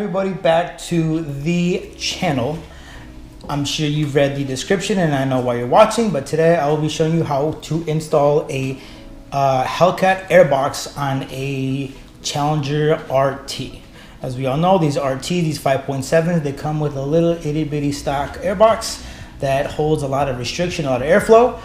everybody back to the channel. I'm sure you've read the description and I know why you're watching, but today I will be showing you how to install a Hellcat airbox on a Challenger RT. As we all know, these RT, these 5.7s, they come with a little itty bitty stock airbox that holds a lot of restriction, a lot of airflow.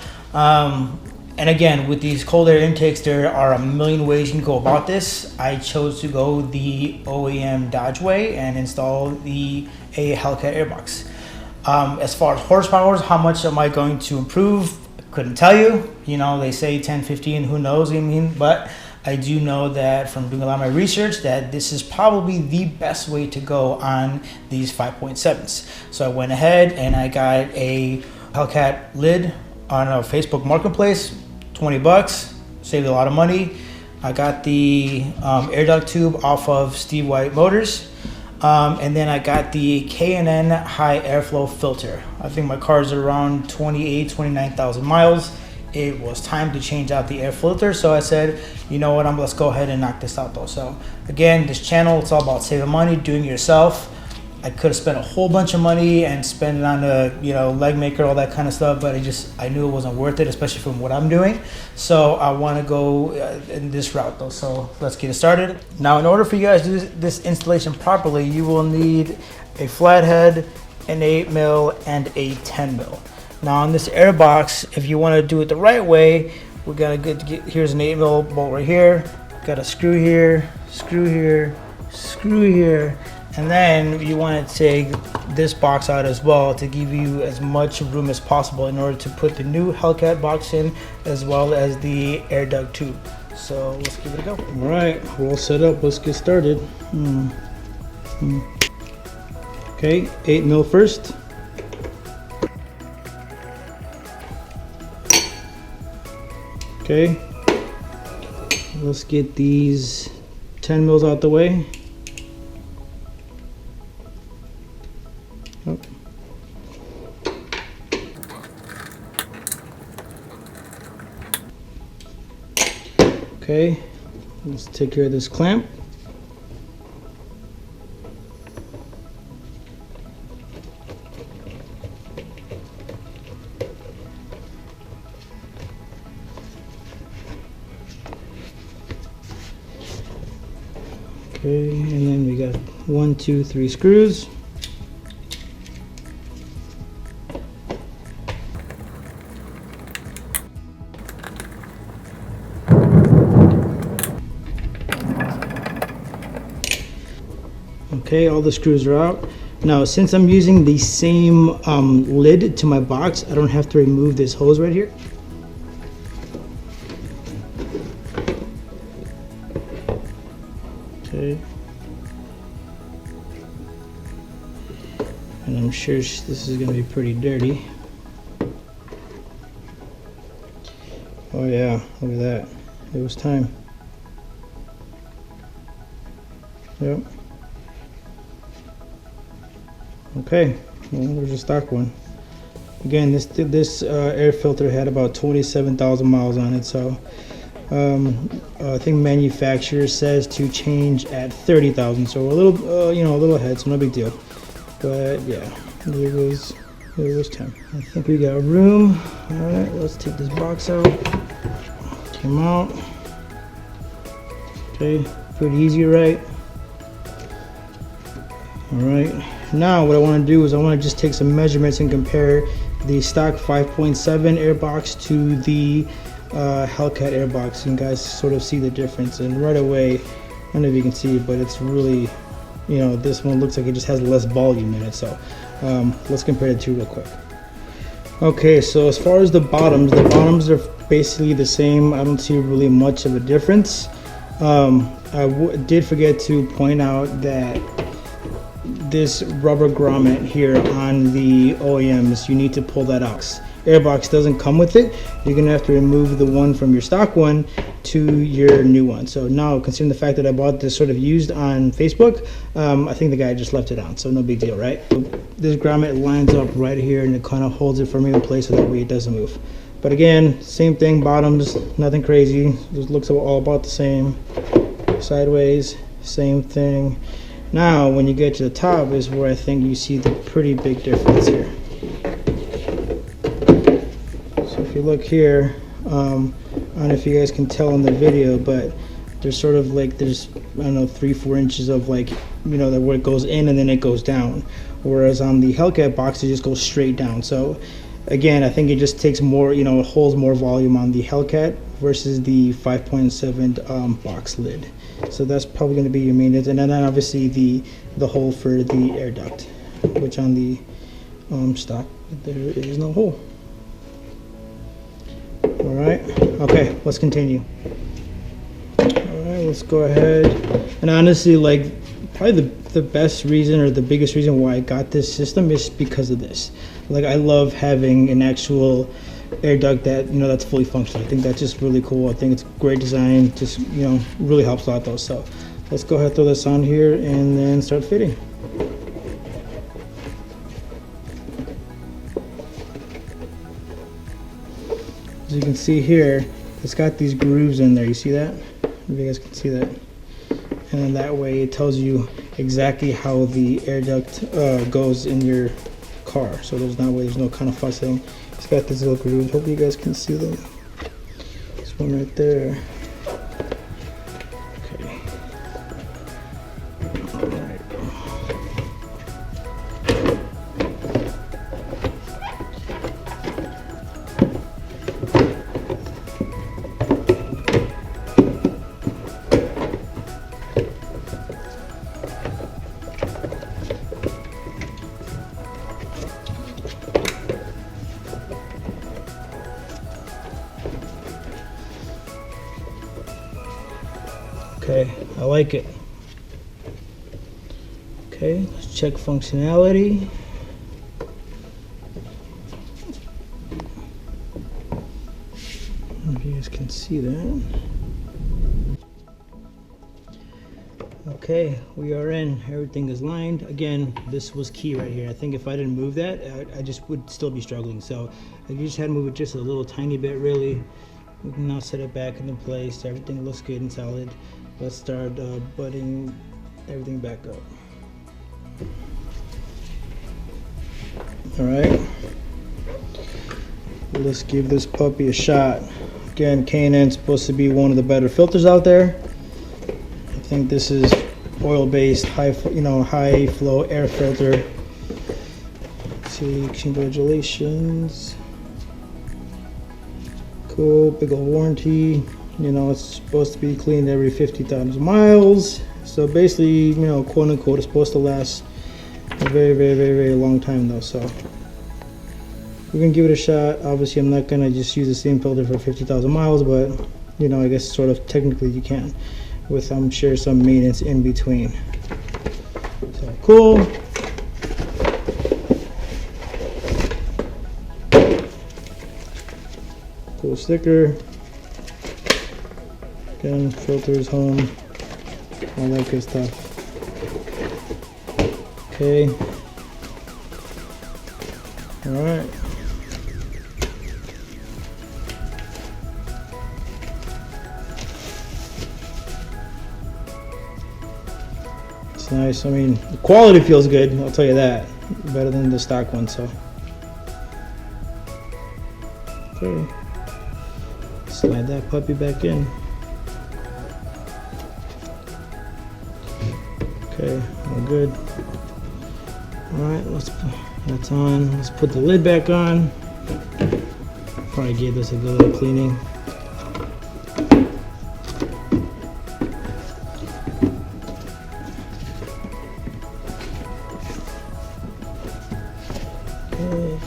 And again, with these cold air intakes, there are a million ways you can go about this. I chose to go the OEM Dodge way and install a Hellcat airbox. As far as horsepower, how much am I going to improve? I couldn't tell you. You know, they say 10, 15, who knows, I mean, but I do know that from doing a lot of my research that this is probably the best way to go on these 5.7s. So I went ahead and I got a Hellcat lid on a Facebook marketplace, 20 bucks, saved a lot of money. I got the air duct tube off of Steve White Motors. And then I got the K&N high airflow filter. I think my car's around 29,000 miles. It was time to change out the air filter, so I said, you know what, let's go ahead and knock this out though. So again, this channel, it's all about saving money, doing it yourself. I could have spent a whole bunch of money and spent it on a leg maker, all that kind of stuff, but I knew it wasn't worth it, especially from what I'm doing. So I want to go in this route though. So let's get it started. Now, in order for you guys to do this installation properly, you will need a flathead, an 8mm, and a 10mm. Now on this airbox, if you want to do it the right way, we're gonna here's an 8mm bolt right here. Got a screw here, screw here, screw here. And then you want to take this box out as well to give you as much room as possible in order to put the new Hellcat box in, as well as the air duct tube. So let's give it a go. All right, we're all set up. Let's get started. Okay, 8mm first. Okay, let's get these 10mm out the way. Okay, let's take care of this clamp. Okay, and then we got 1, 2, 3 screws. Okay, all the screws are out. Now, since I'm using the same lid to my box, I don't have to remove this hose right here. Okay. And I'm sure this is going to be pretty dirty. Oh yeah, look at that. It was time. Yep. Okay, well, there's a stock one. Again, this air filter had about 27,000 miles on it, so I think manufacturer says to change at 30,000, so we're a little, a little ahead, so no big deal. But yeah, it was time. I think we got room. All right, let's take this box out. Came out. Okay, pretty easy, right? All right. Now what I want to do is I want to just take some measurements and compare the stock 5.7 airbox to the Hellcat airbox, and guys sort of see the difference. And right away, I don't know if you can see it, but it's really, this one looks like it just has less volume in it. So let's compare the two real quick. Okay, so as far as the bottoms are basically the same. I don't see really much of a difference. I did forget to point out that this rubber grommet here on the OEMs, you need to pull that out. Airbox doesn't come with it. You're gonna have to remove the one from your stock one to your new one. So now, considering the fact that I bought this sort of used on Facebook, I think the guy just left it on, so no big deal, right? This grommet lines up right here and it kind of holds it for me in place so that way it doesn't move. But again, same thing, bottoms, nothing crazy. Just looks all about the same. Sideways, same thing. Now, when you get to the top is where I think you see the pretty big difference here. So if you look here, I don't know if you guys can tell in the video, but there's sort of like, there's, I don't know, 3-4 inches of like, you know, where it goes in and then it goes down. Whereas on the Hellcat box, it just goes straight down. So again, I think it just takes more, you know, it holds more volume on the Hellcat versus the 5.7 box lid. So that's probably going to be your main, and then obviously the hole for the air duct, which on the stock there is no hole. All right, okay, let's continue. All right, let's go ahead. And honestly, like, probably the best reason or the biggest reason why I got this system is because of this. Like, I love having an actual air duct that, you know, that's fully functional. I think that's just really cool. I think it's great design, just, you know, really helps a lot though. So let's go ahead and throw this on here and then start fitting. As you can see here, it's got these grooves in there. You see that? If you guys can see that. And then that way it tells you exactly how the air duct goes in your car. So there's no kind of fussing. It's got these little grooves. Hopefully you guys can see them. This one right there. Okay. All right. Okay, I like it. Okay, let's check functionality. I don't know if you guys can see that. Okay, we are in. Everything is lined. Again, this was key right here. I think if I didn't move that, I just would still be struggling. So I just had to move it just a little tiny bit, really. We can now set it back into place. Everything looks good and solid. Let's start butting everything back up. All right, let's give this puppy a shot. Again, K&N's supposed to be one of the better filters out there. I think this is oil-based, high flow air filter. Let's see, congratulations. Cool, big old warranty. You know, it's supposed to be cleaned every 50,000 miles. So basically, you know, quote unquote, it's supposed to last a very, very, very, very long time though. So we're gonna give it a shot. Obviously, I'm not gonna just use the same filter for 50,000 miles, but you know, I guess sort of technically you can, with I'm sure some maintenance in between. So cool. Cool sticker. Again, filters, home, all that good stuff. Okay. All right. It's nice. I mean, the quality feels good, I'll tell you that. Better than the stock one, so. Okay. Slide that puppy back in. Okay, all good. All right, that's on. Let's put the lid back on. Probably give this a good little cleaning.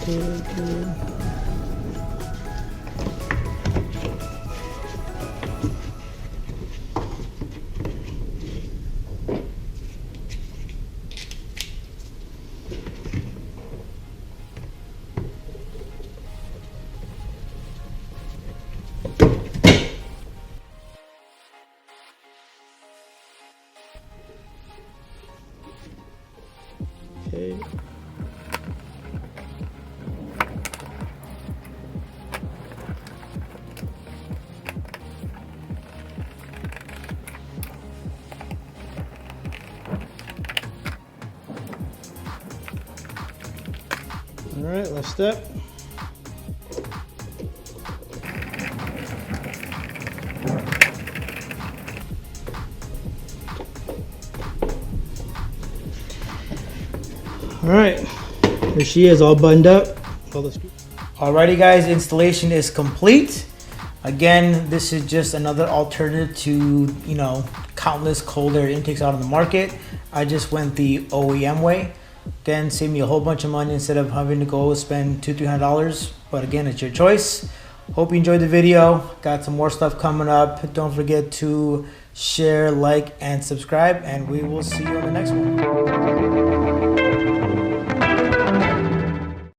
Good. Okay. All right, last step. All right, here she is, all buttoned up. Alrighty guys, installation is complete. Again, this is just another alternative to, you know, countless cold air intakes out on the market. I just went the OEM way. Again, save me a whole bunch of money instead of having to go spend $200-300. But again, it's your choice. Hope you enjoyed the video. Got some more stuff coming up. Don't forget to share, like, and subscribe, and we will see you on the next one.